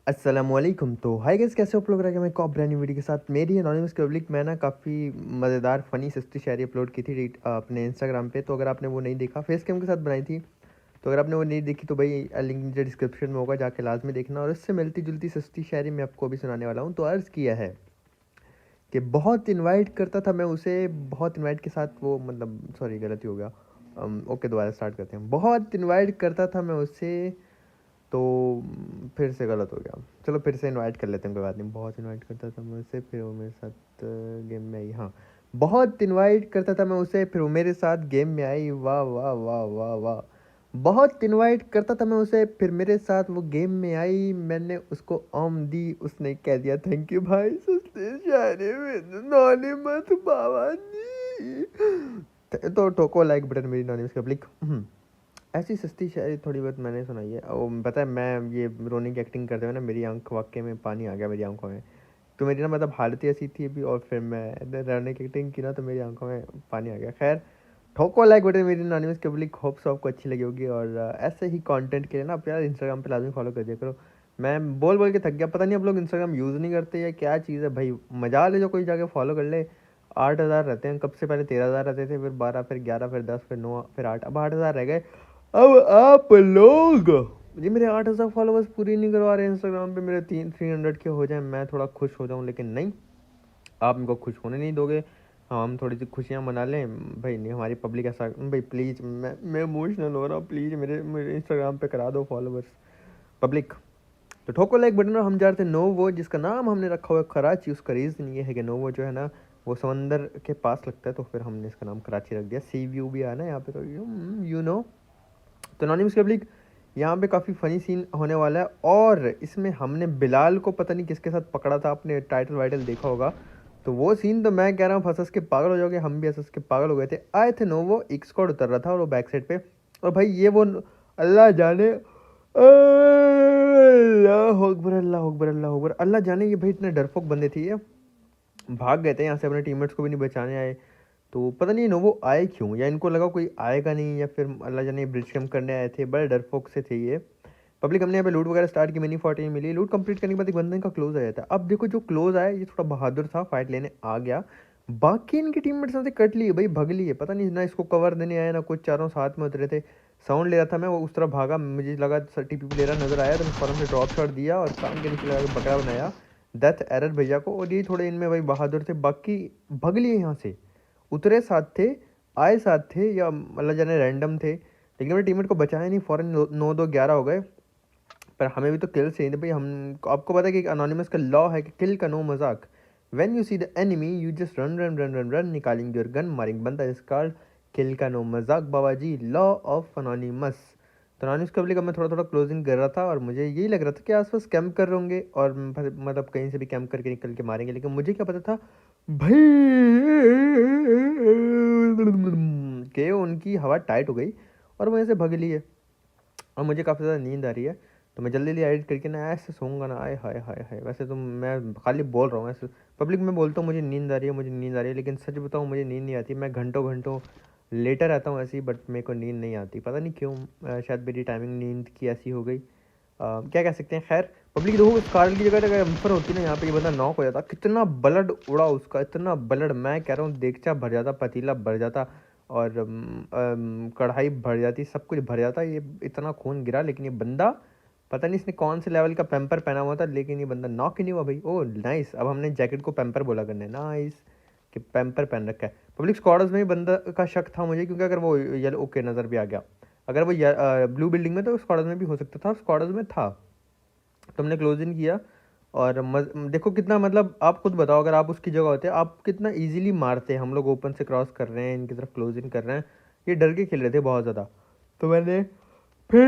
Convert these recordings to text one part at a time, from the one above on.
अस्सलामुअलैकुम। तो hi guys, कैसे हो आप लोग? रह गए मैं एक और ब्रांड न्यू वीडियो के साथ मेरी एनोनिमस पब्लिक। मैं ना काफ़ी मज़ेदार फ़नी सस्ती शायरी अपलोड की थी अपने इंस्टाग्राम पे। तो अगर आपने वो नहीं देखा, फेस कैम के साथ बनाई थी, तो अगर आपने वो नहीं देखी तो भाई लिंक नीचे डिस्क्रिप्शन में होगा, जाके लाजमी देखना। और इससे मिलती जुलती सस्ती शायरी मैं आपको अभी सुनाने वाला हूँ। तो अर्ज़ किया है कि बहुत इनवाइट करता था मैं उसे, बहुत इनवाइट के साथ वो मतलब सॉरी गलती हो गया। ओके, दोबारा स्टार्ट करते हैं। बहुत इनवाइट करता था मैं उसे, तो फिर से गलत हो गया। चलो फिर से इनवाइट कर लेते हैं, कोई बात नहीं। बहुत इनवाइट करता था मैं उसे, फिर वो मेरे साथ गेम में आई। हाँ, बहुत इनवाइट करता था मैं उसे, फिर वो मेरे साथ गेम में आई। वाह वाह वाह वाह वाह। बहुत इनवाइट करता था मैं उसे, फिर मेरे साथ वो गेम में आई। मैंने उसको ऑम दी, उसने कह दिया थैंक यू भाई। सस्ते शायरी में नॉनी मत बाबा जी। तो ठोको लाइक बटन मेरी नॉनी उसका क्लिक। ऐसी सस्ती शायरी थोड़ी बहुत मैंने सुनाई है। वो पता है, मैं ये रोने की एक्टिंग करते हुए ना मेरी आंख वाकई में पानी आ गया मेरी आंखों में। तो मेरी ना मतलब हालत ही ऐसी थी अभी, और फिर मैं रोने की एक्टिंग की ना तो मेरी आंखों में पानी आ गया। खैर, ठोको लाइक बटन मेरी एनोनिमस पब्लिक। होप्स आपको अच्छी लगी होगी। और ऐसे ही कंटेंट के लिए ना आप यार इंस्टाग्राम पे लाजमी फॉलो कर दिया करो। मैं बोल बोल के थक गया, पता नहीं आप लोग इंस्टाग्राम यूज़ नहीं करते या क्या चीज़ है भाई। मजा ले जो कोई जाके फॉलो कर ले। 8,000 रहते हैं, कब से पहले 13,000 रहते थे, फिर 12, फिर 11, फिर 10, फिर 9, फिर 8, अब 8,000 रह गए। अब आप लोग जी मेरे 8,000 फॉलोवर्स पूरी नहीं करवा रहे इंस्टाग्राम पे, मेरे 300 के हो जाए मैं थोड़ा खुश हो जाऊँ, लेकिन नहीं, आप मेरे को खुश होने नहीं दोगे। हाँ, हम थोड़ी सी खुशियाँ मना लें भाई। नहीं, हमारी पब्लिक ऐसा भाई, प्लीज़ मैं इमोशनल हो रहा हूँ। प्लीज़ मेरे मेरे इंस्टाग्राम पे करा दो फॉलोवर्स पब्लिक। तो ठोको लाइक बटन। और हम जा रहे थे नोवो, जिसका नाम हमने रखा हुआ है कराची। उसका रीज़न ये है कि नोवो जो है ना वो समंदर के पास लगता है, तो फिर हमने इसका नाम कराची रख दिया। सी व्यू भी आया ना यहाँ पे, तो यू नो। तो एनोनिमस पब्लिक, यहाँ पे काफ़ी फ़नी सीन होने वाला है। और इसमें हमने बिलाल को पता नहीं किसके साथ पकड़ा था, आपने टाइटल वाइटल देखा होगा। तो वो सीन तो मैं कह रहा हूँ फंस हंस के पागल हो जाओगे। हम भी हंस हंस के पागल हो गए थे। आए थे नोवो, एक स्क्वाड उतर रहा था और वो बैक साइड पे। और भाई ये वो अल्लाह जाने, अल्लाह अकबर अल्लाह अकबर अल्लाह अकबर, अल्लाह जाने ये भाई इतने डरपोक बंदे थे ये। भाग गए थे यहाँ से, अपने टीममेट्स को भी नहीं बचाने आए। तो पता नहीं नोवो आए क्यों, या इनको लगा कोई आएगा नहीं, या फिर अल्लाह जाने ब्रिज कैम्प करने आए थे। बड़े डरपोक से थे ये पब्लिक। हमने यहाँ पे लूट वगैरह स्टार्ट की, मिनी 14 मिली। लूट कंप्लीट करने के बाद एक बंदे का क्लोज आया था। अब देखो जो क्लोज आया ये थोड़ा बहादुर था, फाइट लेने आ गया। बाकी इनके टीममेट्स ने कट लिए भाई, भग लिए। पता नहीं ना इसको कवर देने आया ना कुछ, चारों साथ में उतरे थे। साउंड ले रहा था मैं, वो उस तरफ भागा, मुझे लगा टीपी ले रहा नजर आया, तो मैं फौरन से ड्रॉप शॉट दिया और कान के नीचे लगा के बकरा बनाया डेथ एरर भैया को। और ये थोड़े इनमें भाई बहादुर थे, बाकी भग लिए यहाँ से। उतरे साथ थे, आए साथ थे, या मतलब जाने रैंडम थे, लेकिन मेरे टीममेट को बचाया नहीं। फौरन 9-2-11 हो गए। पर हमें भी तो किल चाहिए थे भाई। हम आपको पता है कि अनोनिमस का लॉ है कि किल का नो मजाक। When you see the enemy you just run run run run run, निकालेंगे योर गन, मारेंगे बंदा। इस कार्ड किल का नो मजाक बाबा जी, लॉ ऑफ अनोनिमस। तो अनोनिमस पब्लिक का मैं थोड़ा थोड़ा क्लोजिंग कर रहा था, और मुझे यही लग रहा था कि आसपास कैंप कर रहे होंगे, और मतलब कहीं से भी कैंप करके निकल के मारेंगे। लेकिन मुझे क्या पता था भाई कि उनकी हवा टाइट हो गई और वहीं से भग लिए। और मुझे काफ़ी ज़्यादा नींद आ रही है, तो मैं जल्दी जल्दी एडिट करके ना ऐसे सोऊंगा ना, आए हाय हाय हाय। वैसे तो मैं खाली बोल रहा हूँ ऐसे पब्लिक में बोलता हूँ मुझे नींद आ रही है, मुझे नींद आ रही है, लेकिन सच बताऊँ मुझे नींद नहीं आती। मैं घंटों घंटों लेटर रहता हूँ ऐसे ही, बट मेरे को नींद नहीं आती, पता नहीं क्यों। शायद मेरी टाइमिंग नींद की ऐसी हो गई। क्या कह सकते हैं। खैर पब्लिक देखो, स्कारल की जगह अगर एम्फर होती ना यहाँ पे, ये बंदा नॉक हो जाता। कितना ब्लड उड़ा उसका, इतना ब्लड, मैं कह रहा हूँ देगचा भर जाता, पतीला भर जाता, और कढ़ाई भर जाती, सब कुछ भर जाता। ये इतना खून गिरा, लेकिन ये बंदा पता नहीं इसने कौन से लेवल का पैम्पर पहना हुआ था, लेकिन ये बंदा नॉक ही नहीं हुआ भाई। ओ नाइस, अब हमने जैकेट को पैम्पर बोला करने, नाइस कि पैम्पर पहन रखा है। पब्लिक स्क्वाड्स में ही बंदा का शक था मुझे, क्योंकि अगर वो येलो, ओके नज़र भी आ गया। अगर वो ब्लू बिल्डिंग में, तो स्क्वाड्स में भी हो सकता था, स्क्वाड्स में था। तो हमने क्लोज इन किया। और देखो कितना, मतलब आप खुद बताओ अगर आप उसकी जगह होते आप कितना इजीली मारते। हम लोग ओपन से क्रॉस कर रहे हैं, इनकी तरफ क्लोज इन कर रहे हैं, ये डर के खेल रहे थे बहुत ज़्यादा। तो मैंने फिर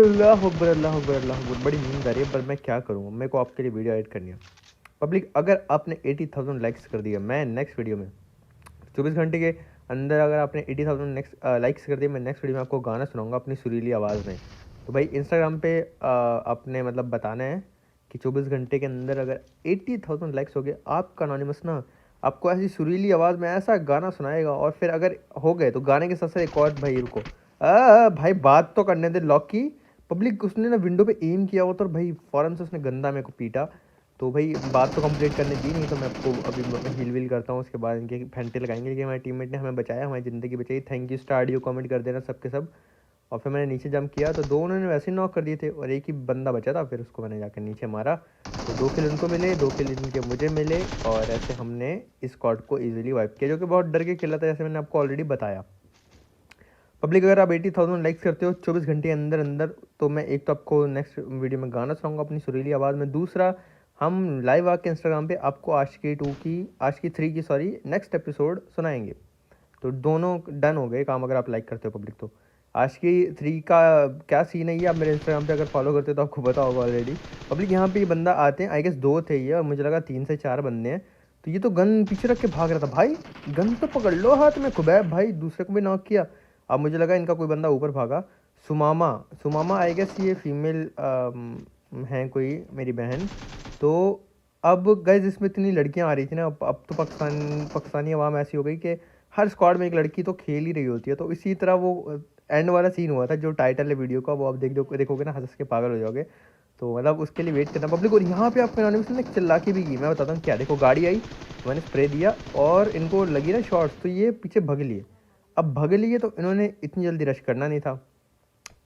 अल्लाह अकबर अल्लाह अकबर अल्लाह अकबर, बड़ी नींद आ रही है, पर मैं क्या करूँ, मेरे को आपके लिए वीडियो एडिट करनी है पब्लिक। अगर आपने 80,000 लाइक्स कर दिया, मैं नेक्स्ट वीडियो में 24 घंटे के अंदर अगर आपने 80,000 नेक्स्ट लाइक्स कर दिए, मैं नेक्स्ट वीडियो में आपको गाना सुनाऊंगा अपनी सुरीली आवाज़ में। तो भाई इंस्टाग्राम पे आपने मतलब बताना है कि 24 घंटे के अंदर अगर 80,000 लाइक्स हो गए, आपका अनोनिमस ना आपको ऐसी सुरीली आवाज़ में ऐसा गाना सुनाएगा। और फिर अगर हो गए तो गाने के साथ साथ एक और, भाई रुको भाई बात तो करने दे लॉकी। पब्लिक उसने ना विंडो पे एम किया हुआ था और भाई फ़ौरन से उसने गंदा मेरे को पीटा। तो भाई बात तो कंप्लीट करने दी नहीं, तो मैं आपको अभी हील वील करता हूँ, उसके बाद इनके फेंटे लगाएंगे। लेकिन हमारे टीममेट ने हमें बचाया, हमारी ज़िंदगी बचाई। Thank you, star audio comment कर देना सबके सब। और फिर मैंने नीचे जंप किया तो दो उन्होंने वैसे ही नॉक कर दिए थे और एक ही बंदा बचा था, फिर उसको मैंने जाकर नीचे मारा। तो 2 किल उनको मिले, 2 किल इनके मुझे मिले और ऐसे हमने इस स्क्वाड को ईजिली वाइप किया, जो कि बहुत डर के खेला था, जैसे मैंने आपको ऑलरेडी बताया। पब्लिक अगर आप 80,000 लाइक्स करते हो 24 घंटे अंदर अंदर, तो मैं एक तो आपको नेक्स्ट वीडियो में गाना सुनाऊंगा अपनी सुरीली आवाज़ में। दूसरा, हम लाइव आके इंस्टाग्राम पे आपको आशिकी 3 की सॉरी नेक्स्ट एपिसोड सुनाएंगे। तो दोनों डन हो गए काम अगर आप लाइक करते हो पब्लिक। तो आशिकी 3 का क्या सीन है ये आप मेरे इंस्टाग्राम पे अगर फॉलो करते हो तो आपको पता होगा ऑलरेडी। पब्लिक यहाँ पे ये बंदा आते हैं, आई गेस 2 थे ये और मुझे लगा 3 से 4 बंदे हैं। तो ये तो गन पीछे रख के भाग रहा था। भाई गन तो पकड़ लो हाथ में, खुबैब भाई दूसरे को भी नॉक किया। अब मुझे लगा इनका कोई बंदा ऊपर भागा। सुमामा सुमामा आई गेस ये फीमेल हैं कोई मेरी बहन। तो अब गाइस इसमें इतनी लड़कियां आ रही थी ना, अब तो पाकिस्तानी अवाम ऐसी हो गई कि हर स्क्वाड में एक लड़की तो खेल ही रही होती है। तो इसी तरह वो एंड वाला सीन हुआ था जो टाइटल है वीडियो का, वो आप देखोगे ना हंस के पागल हो जाओगे। तो मतलब उसके लिए वेट करना पब्लिक। और यहाँ पे आपको इन्होंने ने चिल्ला के भी की, मैं बताता हूँ क्या। देखो गाड़ी आई, मैंने स्प्रे दिया और इनको लगी ना शॉर्ट्स, तो ये पीछे भग लिए। अब भग लिए तो इन्होंने इतनी जल्दी रश करना नहीं था,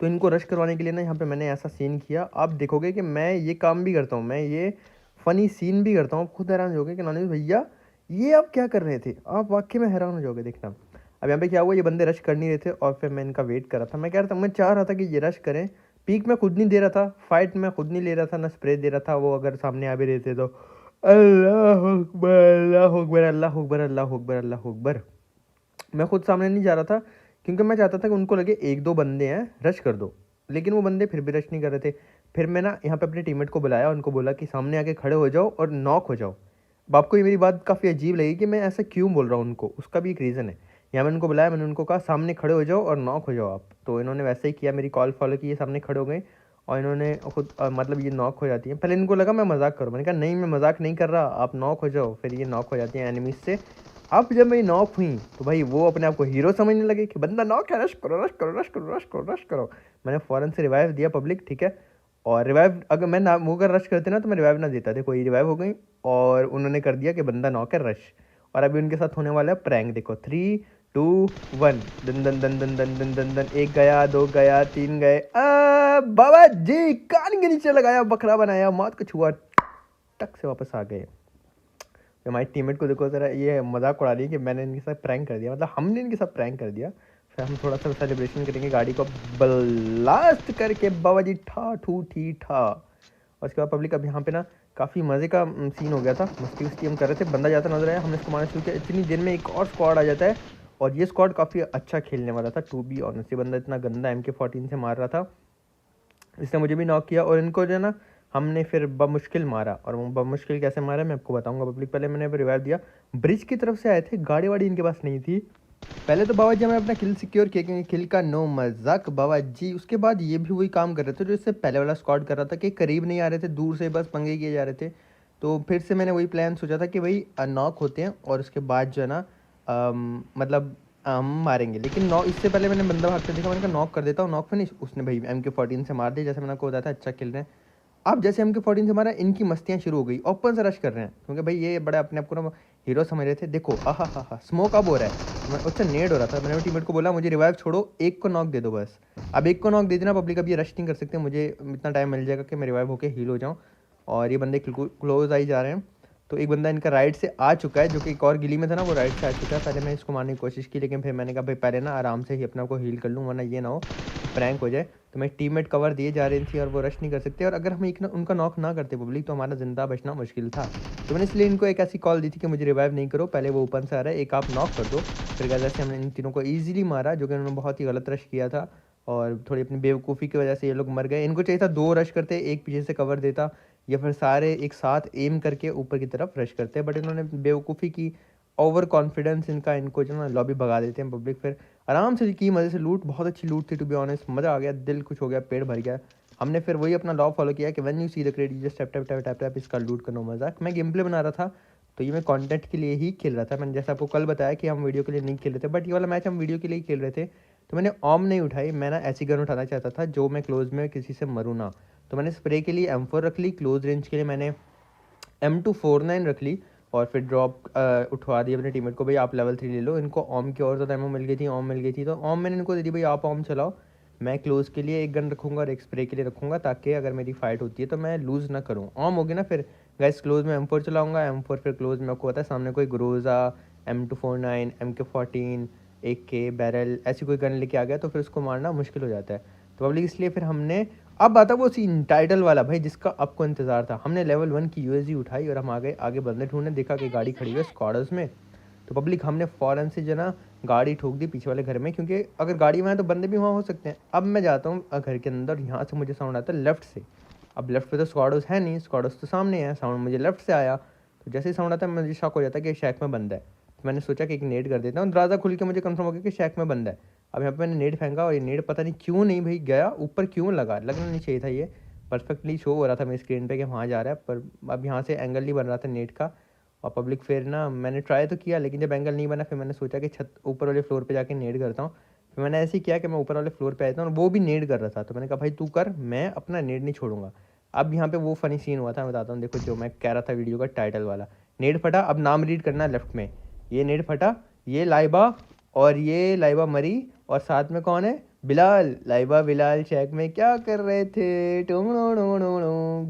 तो इनको रश करवाने के लिए ना यहाँ पे मैंने ऐसा सीन किया। आप देखोगे कि मैं ये काम भी करता हूँ, मैं ये फ़नी सीन भी करता हूँ। आप खुद हैरान हो जाओगे कि नॉलेज भैया ये आप क्या कर रहे थे, आप वाकई में हैरान हो जाओगे। देखना अब यहाँ पे क्या हुआ, ये बंदे रश कर नहीं रहे थे और फिर मैं इनका वेट कर रहा था। मैं कह रहा था, मैं चाह रहा था कि ये रश करें। पीक मैं खुद नहीं दे रहा था, फाइट मैं खुद नहीं ले रहा था, ना स्प्रे दे रहा था। वो अगर सामने आ भी रहे थे तो अल्लाह अकबर अल्लाह अकबर अल्लाह अकबर अल्लाह अकबर अल्लाह अकबर, मैं खुद सामने नहीं जा रहा था क्योंकि मैं चाहता था कि उनको लगे एक दो बंदे हैं, रश कर दो। लेकिन वो बंदे फिर भी रश नहीं कर रहे थे। फिर मैं ना यहाँ पे अपने टीममेट को बुलाया, उनको बोला कि सामने आके खड़े हो जाओ और नॉक हो जाओ। अब आपको ये मेरी बात काफ़ी अजीब लगी कि मैं ऐसा क्यों बोल रहा हूँ उनको, उसका भी एक रीज़न है। यहाँ मैंने उनको बुलाया, मैंने उनको कहा सामने खड़े हो जाओ और नॉक हो जाओ आप। तो इन्होंने वैसे ही किया, मेरी कॉल फॉलो की, सामने खड़े हो गए और इन्होंने खुद मतलब ये नॉक हो जाती है। पहले इनको लगा मैं मजाक करूँ, मैंने कहा नहीं मैं मजाक नहीं कर रहा, आप नॉक हो जाओ। फिर ये नॉक हो जाती हैं एनिमीज से। अब जब मैं नॉक हुई तो भाई वो अपने आप को हीरो समझने लगे कि बंदा नॉक है, रश करो रश करो रश करो रश करो रश करो। मैंने फ़ौरन से रिवाइव दिया पब्लिक, ठीक है। और रिवाइव अगर मैं ना मुँह कर रश करते ना तो मैं रिवाइव ना देता, देखो ये रिवाइव हो गई और उन्होंने कर दिया कि बंदा नॉक है, रश। और अभी उनके साथ होने वाला है प्रैंक, देखो 3 2 1 दन दन दन दन दन दन दन दन, एक गया, दो गया, तीन गए। बाबा जी कान के नीचे लगाया, बकरा बनाया, मौत को छुआ, टक से वापस आ गए। हमारे टीममेट को देखो जरा, ये मजाक उड़ा रही है कि मैंने इनके साथ प्रैंक कर दिया, मतलब हमने इनके साथ प्रैंक कर दिया। फिर हम थोड़ा सा सेलिब्रेशन करेंगे, गाड़ी को ब्लास्ट करके बाबा जी ठा ठू ठी ठा। और उसके बाद पब्लिक अब यहाँ पे ना काफ़ी मज़े का सीन हो गया था, मस्ती वस्ती हम कर रहे थे। बंदा जाता नजर आया, हमने इसको मारना शुरू किया, इतनी देर में एक और स्क्वाड आ जाता है और ये स्क्वाड काफ़ी अच्छा खेलने वाला था। टू बी ऑनेस्ट, ये बंदा इतना गंदा MK14 से मार रहा था, इसने मुझे भी नॉक किया और इनको जो है ना हमने फिर बमुश्किल मारा। और वो बमुश्किल कैसे मारा मैं आपको बताऊंगा पब्लिक। पहले मैंने रिवाइव दिया, ब्रिज की तरफ से आए थे, गाड़ी वाड़ी इनके पास नहीं थी। पहले तो बाबा जी हमें अपना किल सिक्योर किया, किल का नो मजाक बाबा जी। उसके बाद ये भी वही काम कर रहे थे जो इससे पहले वाला स्क्वाड कर रहा था कि करीब नहीं आ रहे थे, दूर से बस पंगे किए जा रहे थे। तो फिर से मैंने वही प्लान सोचा था कि भाई नॉक होते हैं और उसके बाद जो है ना मतलब हम मारेंगे। लेकिन नॉक इससे पहले मैंने बंदा भागते देखा, मैंने कहा नॉक कर देता हूँ, नॉक फिनिश। उसने भाई MK14 से मार दिया, जैसे मैंने आपको बताया था अच्छा खेल रहे हैं। अब जैसे MK14 से मारा, इनकी मस्तियाँ शुरू हो गई, ओपन से रश कर रहे हैं क्योंकि भाई ये बड़ा अपने आप को ना हीरो समझ रहे थे। देखो आहा हा हा स्मोक अब हो रहा है, मैं उससे नेड हो रहा था। मैंने टीममेट को बोला मुझे रिवाइव छोड़ो, एक को नॉक दे दो बस। अब एक को नॉक दे देना पब्लिक, अब ये रश नहीं कर सकते, मुझे इतना टाइम मिल जाएगा कि मैं रिवाइव होकर हील हो जाऊँ। और ये बंदे क्लोज आई जा रहे हैं। तो एक बंदा इनका राइट से आ चुका है, जो कि एक और गिली में था ना, वो राइट से आ चुका है। पहले मैं इसको मारने की कोशिश की, लेकिन फिर मैंने कहा भाई पहले ना आराम से ही अपने को हील कर लूँ, वरना ये ना हो प्रैंक हो जाए। तो मैं टीममेट कवर दिए जा रही थी और वो रश नहीं कर सकते। और अगर हम एक ना उनका नॉक ना करते पब्लिक तो हमारा जिंदा बचना मुश्किल था। तो मैंने इसलिए इनको एक ऐसी कॉल दी थी कि मुझे रिवाइव नहीं करो, पहले वो ओपन से आ रहा है, एक आप नॉक कर दो। फिर जैसे हमने इन तीनों को ईजिली मारा, जो कि उन्होंने बहुत ही गलत रश किया था और थोड़ी अपनी बेवकूफ़ी की वजह से ये लोग मर गए। इनको चाहिए था 2 रश करते, एक पीछे से कवर देता, या फिर सारे एक साथ एम करके ऊपर की तरफ रश करते हैं। बट इन्होंने बेवकूफ़ी की, ओवर कॉन्फिडेंस इनका, इनको जो ना लॉबी भगा देते हैं पब्लिक। फिर आराम से की मज़े से लूट, बहुत अच्छी लूट थी टू बी ऑनेस्ट, मज़ा आ गया, दिल खुश हो गया, पेट भर गया। हमने फिर वही अपना लॉ फॉलो किया कि when you see the credit just tap tap tap tap tap, इसका लूट करना मजाक। मैं गेम प्ले बना रहा था तो ये मैं कंटेंट के लिए ही खेल रहा था। मैंने जैसा आपको कल बताया कि हम वीडियो के लिए नहीं खेल रहे थे, बट ये वाला मैच हम वीडियो के लिए ही खेल रहे थे तो मैंने ओम नहीं उठाई, मैं ना ऐसी गन उठाना चाहता था जो मैं क्लोज में किसी से मरूँ ना। तो मैंने स्प्रे के लिए M4 रख ली, क्लोज रेंज के लिए मैंने M249 रख ली, और फिर ड्रॉप उठवा दी अपने टीममेट को, भाई आप लेवल 3 ले लो। इनको ओम की और ज़्यादा एमओ मिल गई थी, ओम मिल गई थी, तो ओम मैंने इनको दे दी, भाई आप ओम चलाओ, मैं क्लोज के लिए एक गन रखूँगा और एक स्प्रे के लिए रखूँगा, ताकि अगर मेरी फाइट होती है तो मैं लूज़ ना करूँ। ओम होगी ना, फिर गैस क्लोज में M4 चलाऊँगा, M4 फिर क्लोज में आपको पता है सामने कोई Groza, M249, MK14, AK barrel ऐसी कोई गन लेके आ गया तो फिर उसको मारना मुश्किल हो जाता है। तो पब्लिक इसलिए फिर हमने, अब आता वो सीन टाइटल वाला भाई जिसका आपको इंतज़ार था, हमने लेवल 1 की UAZ उठाई और हम आगे बंदे ढूंढने, देखा कि गाड़ी खड़ी है स्क्वाड्स में। तो पब्लिक हमने फ़ौरन से जो ना गाड़ी ठोक दी पीछे वाले घर में, क्योंकि अगर गाड़ी वहाँ है तो बंदे भी वहाँ हो सकते हैं। अब मैं जाता हूँ घर के अंदर, यहाँ से मुझे साउंड आता है लेफ़्ट से। अब लेफ़्ट पे तो स्क्वाड्स है नहीं, स्क्वाड्स तो सामने है, साउंड मुझे लेफ़्ट से आया। तो जैसे ही साउंड आता है मुझे शॉक हो जाता है कि शैक में बंदा है। तो मैंने सोचा कि एक नेड कर देता हूँ, दरवाज़ा खुल के मुझे कंफर्म हो गया कि शैक में बंदा है। अब यहाँ पे मैंने नेड फेंका और ये नेड पता नहीं क्यों नहीं भाई गया ऊपर, क्यों लगना नहीं चाहिए था, ये परफेक्टली शो हो रहा था मेरी स्क्रीन पे कि वहाँ जा रहा है, पर अब यहाँ से एंगल नहीं बन रहा था नेट का। और पब्लिक फिर ना मैंने ट्राई तो किया, लेकिन जब एंगल नहीं बना फिर मैंने सोचा कि छत ऊपर वाले फ्लोर पे जाके नेड करता हूँ। फिर मैंने ऐसे ही किया कि मैं ऊपर वाले फ्लोर पे आया था और वो भी नेड कर रहा था, तो मैंने कहा भाई तू कर, मैं अपना नेड नहीं छोड़ूंगा। अब यहाँ पे वो फनी सीन हुआ था, मैं बताता हूँ, देखो जो मैं कह रहा था वीडियो का टाइटल वाला, नेड फटा। अब नाम रीड करना है लेफ्ट में, ये नेड फटा, ये लाइबा, और ये लाइबा मरी, और साथ में कौन है, बिलाल। लाइबा बिलाल शैक में क्या कर रहे थे,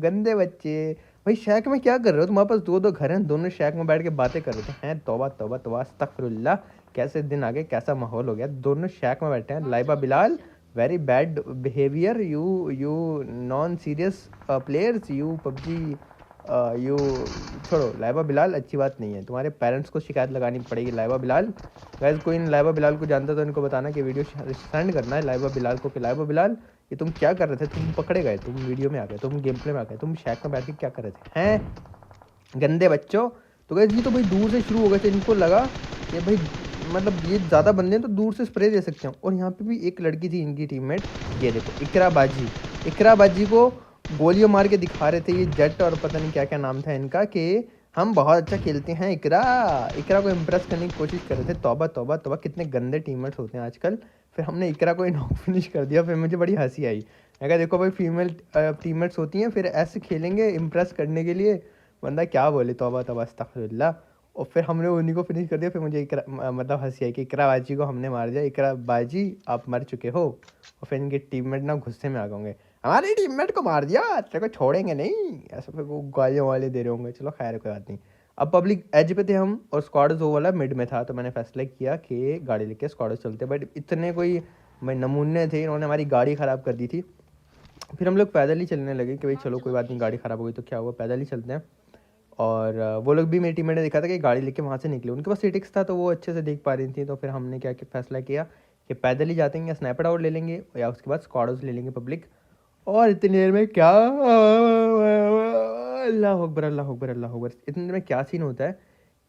गंदे बच्चे। भाई शैक में क्या कर रहे हो, तुम्हारे पास दो दो घर हैं, दोनों शैक में बैठ के बातें कर रहे थे हैं। तौबा तौबा तौबा अस्तगफिरुल्लाह, कैसे दिन आ गए, कैसा माहौल हो गया, दोनों शैक में बैठे हैं। Laiba Bilal very bad behaviour, you non serious players, U PUBG, you छोड़ो। लाइबा बिलाल अच्छी बात नहीं है, तुम्हारे पेरेंट्स को शिकायत लगानी पड़ेगी लाइबा बिलाल। गैस कोई लाइबा बिलाल को जानता तो इनको बताना कि वीडियो सेंड करना है लाइबा बिलाल को कि लाइबा बिलाल ये तुम क्या कर रहे थे, तुम पकड़े गए, तुम वीडियो में आ गए, तुम गेम प्ले में आ गए, तुम शैक में बैठ के क्या कर रहे थे हैं गंदे बच्चों। तो गैस ये तो भाई दूर से शुरू हो गए थे, इनको लगा कि भाई मतलब ये ज़्यादा बंदे हैं तो दूर से स्प्रे दे सकते हैं। और यहाँ पे भी एक लड़की थी इनकी टीममेट, ये देखो इकरा बाजी को गोलियां मार के दिखा रहे थे ये जट, और पता नहीं क्या क्या नाम था इनका, कि हम बहुत अच्छा खेलते हैं। इकरा को इम्प्रेस करने की कोशिश कर रहे थे। तौबा तौबा तौबा, कितने गंदे टीममेट्स होते हैं आजकल। फिर हमने इकरा को नॉक फिनिश कर दिया, फिर मुझे बड़ी हंसी आई। अगर देखो भाई फीमेल टीममेट्स होती हैं, फिर ऐसे खेलेंगे इम्प्रेस करने के लिए, बंदा क्या बोले, तौबा तौबा अस्तगफिरुल्लाह। और फिर हमने उन्हीं को फिनिश कर दिया। फिर मुझे मतलब हंसी आई कि इकरा बाजी को हमने मार दिया, इकरा बाजी आप मर चुके हो। और फिर इनके टीममेट ना गुस्से में आ गए होंगे, हमारे टीममेट को मार दिया, तेरे को छोड़ेंगे नहीं, ऐसा फिर वो गालियाँ वाले दे रहे होंगे। चलो खैर कोई बात नहीं। अब पब्लिक एज पे थे हम और स्क्वाड जो वाला मिड में था, तो मैंने फैसला किया कि गाड़ी लेके स्क्वाड चलते। बट इतने कोई भाई नमूने थे, इन्होंने हमारी गाड़ी ख़राब कर दी थी। फिर हम लोग पैदल ही चलने लगे कि भाई चलो कोई बात नहीं, गाड़ी ख़राब हो गई तो क्या हुआ, पैदल ही चलते हैं। और वो लोग भी, मेरी टीममेट ने देखा था कि गाड़ी लेके वहाँ से निकले, उनके पास सिटिक्स था तो वो अच्छे से देख पा रही थी। तो फिर हमने क्या फैसला किया कि पैदल ही जाते हैं, या स्नैपर आउट ले लेंगे या उसके बाद स्क्वाड्स ले लेंगे पब्लिक। और इतनी देर में क्या, अल्लाह अकबर अल्लाह अकबर अल्लाह अकबर, इतनी देर में क्या सीन होता है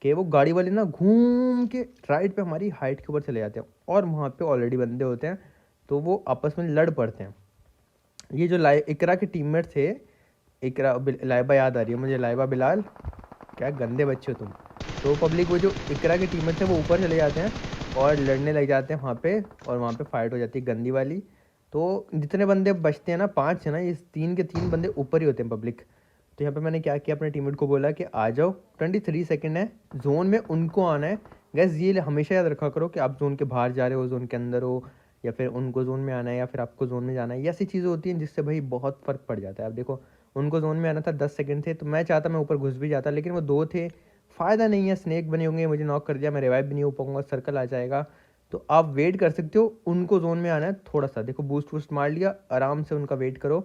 कि वो गाड़ी वाले ना घूम के राइट पे हमारी हाइट के ऊपर चले जाते हैं, और वहाँ पे ऑलरेडी बंदे होते हैं, तो वो आपस में लड़ पड़ते हैं। ये जो इकरा के टीममेट थे, लाइबा याद आ रही है मुझे, लाइबा बिलाल, क्या गंदे बच्चे हो तुम। तो पब्लिक वो जो इकरा के टीममेट थे वो ऊपर चले जाते हैं और लड़ने लग जाते हैं वहाँ पे, और वहाँ पे फाइट हो जाती है गंदी वाली। तो जितने बंदे बचते हैं ना, 5 है ना, ये 3 के 3 बंदे ऊपर ही होते हैं पब्लिक। तो यहाँ पे मैंने क्या किया, अपने टीममेट को बोला कि आ जाओ, 23 सेकंड है जोन में, उनको आना है। गैस ये हमेशा याद रखा करो कि आप जोन के बाहर जा रहे हो, जोन के अंदर हो, या फिर उनको जोन में आना है, या फिर आपको जोन में जाना है। ये ऐसी चीज़ें होती हैं जिससे भाई बहुत फ़र्क पड़ जाता है। अब देखो उनको जोन में आना था, 10 सेकंड थे, तो मैं चाहता मैं ऊपर घुस भी जाता, लेकिन वो 2 थे, फ़ायदा नहीं है, स्नेक बने होंगे, मुझे नॉक कर दिया, मैं रिवाइव भी नहीं हो पाऊंगा, सर्कल आ जाएगा। तो आप वेट कर सकते हो, उनको जोन में आना है थोड़ा सा, देखो बूस्ट वूस्ट मार लिया, आराम से उनका वेट करो,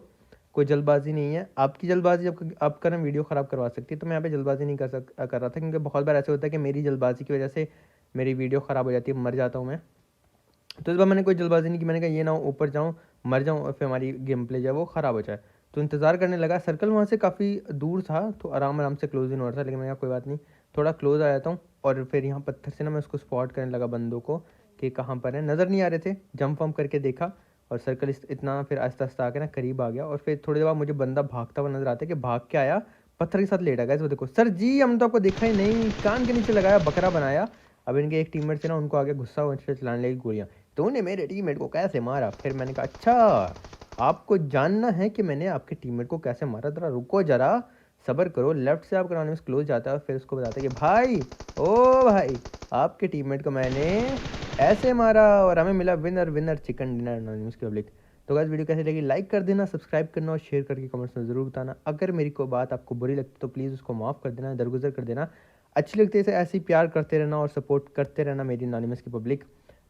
कोई जल्दबाजी नहीं है। आपकी जल्दबाजी आपका ना वीडियो ख़राब करवा सकती है, तो मैं यहाँ पे जल्दबाजी नहीं कर रहा था, क्योंकि बहुत बार ऐसे होता है कि मेरी जल्दबाजी की वजह से मेरी वीडियो ख़राब हो जाती है, मर जाता हूँ मैं। तो इस बार मैंने कोई जल्दबाजी नहीं की, मैंने कहा ये ना हो ऊपर जाऊँ मर जाऊँ और फिर हमारी गेम प्ले जो है वो ख़राब हो जाए। तो इंतज़ार करने लगा, सर्कल वहाँ से काफ़ी दूर था, तो आराम आराम से क्लोज इन हो रहा था, लेकिन मैं कोई बात नहीं, थोड़ा क्लोज आ जाता हूँ। और फिर यहाँ पत्थर से ना मैं उसको स्पॉट करने लगा, बंदों को, कि कहाँ पर है, नज़र नहीं आ रहे थे, जंप वम्प करके देखा, और सर्कल इतना फिर आस्ता आस्ता आके ना करीब आ गया। और फिर थोड़ी देर बाद मुझे बंदा भागता हुआ नजर आता है, कि भाग के आया, पत्थर के साथ लेटा गया। वो देखो सर जी, हम तो आपको देखा ही नहीं, कान के नीचे लगाया, बकरा बनाया। अब इनके एक टीममेट से ना उनको आगे गुस्सा चलाने लगी गोलियाँ, तूने मेरे टीममेट को कैसे मारा? फिर मैंने कहा अच्छा, आपको जानना है कि मैंने आपके टीममेट को कैसे मारा? ज़रा रुको ज़रा, सब्र करो। लेफ्ट से आपका एनिमिस क्लोज जाता है और फिर उसको बताता है कि भाई, ओ भाई, आपके टीममेट को मैंने ऐसे मारा और हमें मिला winner winner chicken dinner anonymous की पब्लिक। तो गाइस वीडियो कैसी लगी लाइक कर देना, सब्सक्राइब करना और शेयर करके कमेंट्स में ज़रूर बताना। अगर मेरी कोई बात आपको बुरी लगती तो प्लीज़ उसको माफ़ कर देना, दरगुजर कर देना। अच्छी लगती है इसे ऐसे ही प्यार करते रहना और सपोर्ट करते रहना मेरी एनोनिमस की पब्लिक।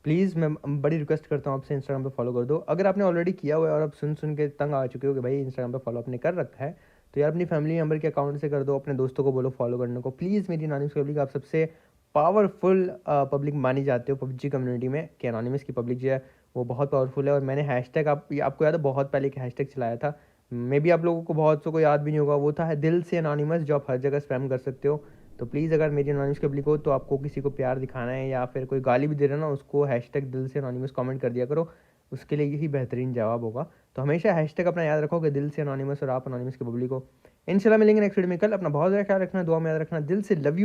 प्लीज़ मैं बड़ी रिक्वेस्ट करता हूँ आपसे, इंस्टाग्राम पे फॉलो कर दो। अगर आपने ऑलरेडी किया हुआ है और आप सुन सुन के तंग आ चुके हो कि भाई इंस्टाग्राम पे फॉलो आपने कर रखा है, तो यार अपनी फैमिली मेम्बर के अकाउंट से कर दो, अपने दोस्तों को बोलो फॉलो करने को। प्लीज़ मेरी एनोनिमस की पब्लिक, आप सबसे पावरफुल पब्लिक मानी जाते हो पबजी कम्युनिटी में कि एनोनिमस की पब्लिक जो है वो बहुत पावरफुल है। और मैंने हैशटैग आपको याद है बहुत पहले एक हैशटैग चलाया था, मे बी आप लोगों को बहुत सौ को याद भी नहीं होगा, वो था दिल से एनोनिमस, जो आप हर जगह स्पैम कर सकते हो। तो प्लीज़ अगर मेरी एनोनिमस की पब्लिक हो तो आपको किसी को प्यार दिखाना है या फिर कोई गाली भी दे रहा है ना, उसको हैशटैग दिल से एनोनिमस कमेंट कर दिया करो, उसके लिए यही बेहतरीन जवाब होगा। तो हमेशा हैशटैग अपना याद रखो कि दिल से एनोनिमस और आप एनोनिमस की पब्लिक हो। इंशाल्लाह मिलेंगे नेक्स्ट वीडियो में कल। अपना बहुत ज़्यादा ख्याल रखना, दुआ में याद रखना। दिल से लव यू।